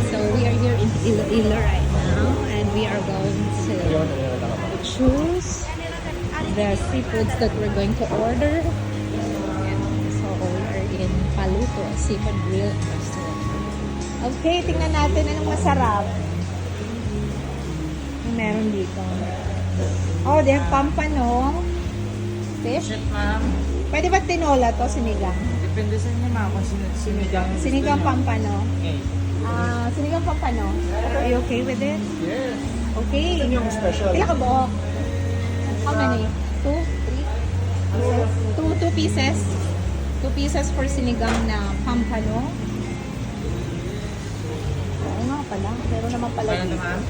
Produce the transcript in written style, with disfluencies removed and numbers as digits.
so we are here in Iloilo right now and we are going to choose the seafoods that we're going to order. So we are in Paluto, Seafood Grill Restaurant. Okay, tingnan natin anong masarap. Yung meron dito. Oh, they have pampano. Fish? Shit, ma'am. Pwede ba tinola to, sinigang? Depende sa inyo, ma'am. Kung sinigang. Sinigang pampano. Okay. Sinigang pampano. Are you okay with it? Yes. Okay. Ito yung special. Pila ka buo? How many? 2? 3? 2 pieces? 2 pieces for sinigang na pampano. Oo nga pala. Pero naman pala Ano dito. naman?